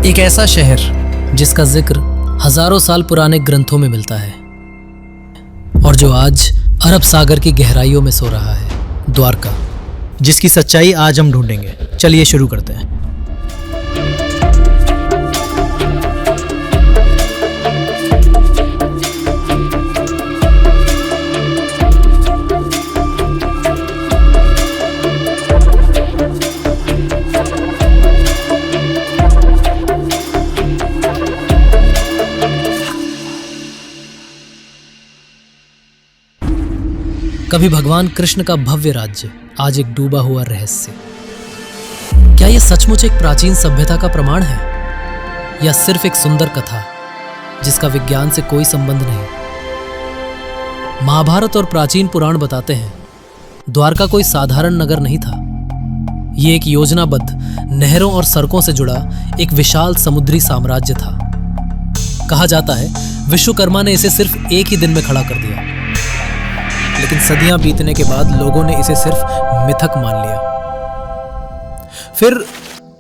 एक ऐसा शहर जिसका जिक्र हजारों साल पुराने ग्रंथों में मिलता है और जो आज अरब सागर की गहराइयों में सो रहा है, द्वारका, जिसकी सच्चाई आज हम ढूंढेंगे। चलिए शुरू करते हैं। कभी भगवान कृष्ण का भव्य राज्य, आज एक डूबा हुआ रहस्य। क्या यह सचमुच एक प्राचीन सभ्यता का प्रमाण है या सिर्फ एक सुंदर कथा जिसका विज्ञान से कोई संबंध नहीं? महाभारत और प्राचीन पुराण बताते हैं द्वारका कोई साधारण नगर नहीं था। यह एक योजनाबद्ध, नहरों और सड़कों से जुड़ा एक विशाल समुद्री साम्राज्य था। कहा जाता है विश्वकर्मा ने इसे सिर्फ एक ही दिन में खड़ा कर दिया, लेकिन सदियां बीतने के बाद लोगों ने इसे सिर्फ मिथक मान लिया। फिर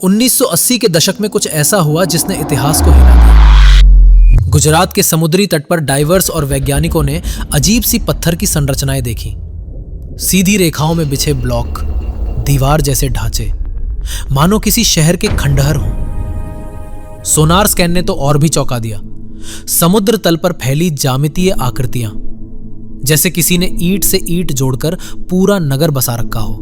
1980 के दशक में कुछ ऐसा हुआ जिसने इतिहास को हिला दिया। गुजरात के समुद्री तट पर डाइवर्स और वैज्ञानिकों ने अजीब सी पत्थर की संरचनाएं देखी। सीधी रेखाओं में बिछे ब्लॉक, दीवार जैसे ढांचे, मानो किसी शहर के खंडहर हों। सोनार स्कैन ने तो और भी चौंका दिया। समुद्र तल पर फैली ज्यामितीय आकृतियां, जैसे किसी ने ईंट से ईंट जोड़कर पूरा नगर बसा रखा हो।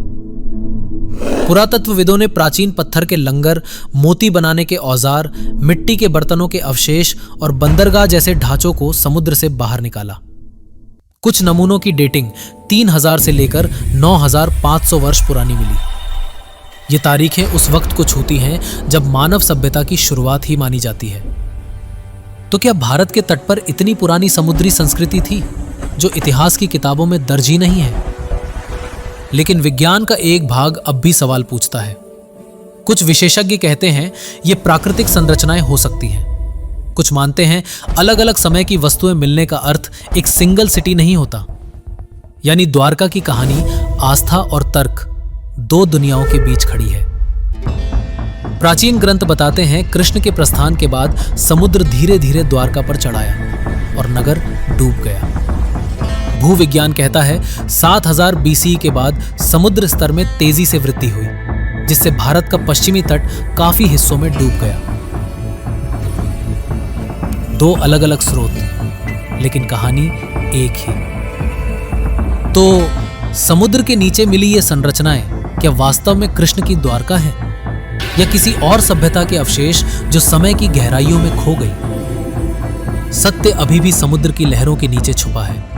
पुरातत्वविदों ने प्राचीन पत्थर के लंगर, मोती बनाने के औजार, मिट्टी के बर्तनों के अवशेष और बंदरगाह जैसे ढांचों को समुद्र से बाहर निकाला। कुछ नमूनों की डेटिंग 3000 से लेकर 9500 वर्ष पुरानी मिली। ये तारीखें उस वक्त को छूती हैं जब मानव सभ्यता की शुरुआत ही मानी जाती है। तो क्या भारत के तट पर इतनी पुरानी समुद्री संस्कृति थी जो इतिहास की किताबों में दर्ज ही नहीं है? लेकिन विज्ञान का एक भाग अब भी सवाल पूछता है। कुछ विशेषज्ञ कहते हैं ये प्राकृतिक संरचनाएं हो सकती हैं। कुछ मानते हैं अलग अलग समय की वस्तुएं मिलने का अर्थ एक सिंगल सिटी नहीं होता। यानी द्वारका की कहानी आस्था और तर्क, दो दुनियाओं के बीच खड़ी है। प्राचीन ग्रंथ बताते हैं कृष्ण के प्रस्थान के बाद समुद्र धीरे धीरे द्वारका पर चढ़ाया और नगर डूब गया। भूविज्ञान कहता है 7000 BCE के बाद समुद्र स्तर में तेजी से वृद्धि हुई, जिससे भारत का पश्चिमी तट काफी हिस्सों में डूब गया। दो अलग अलग स्रोत, लेकिन कहानी एक ही। तो समुद्र के नीचे मिली ये संरचनाएं क्या वास्तव में कृष्ण की द्वारका है या किसी और सभ्यता के अवशेष जो समय की गहराइयों में खो गई? सत्य अभी भी समुद्र की लहरों के नीचे छुपा है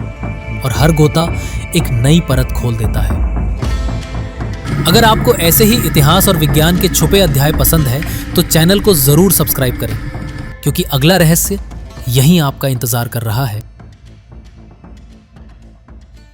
और हर गोता एक नई परत खोल देता है। अगर आपको ऐसे ही इतिहास और विज्ञान के छुपे अध्याय पसंद है तो चैनल को जरूर सब्सक्राइब करें, क्योंकि अगला रहस्य यहीं आपका इंतजार कर रहा है।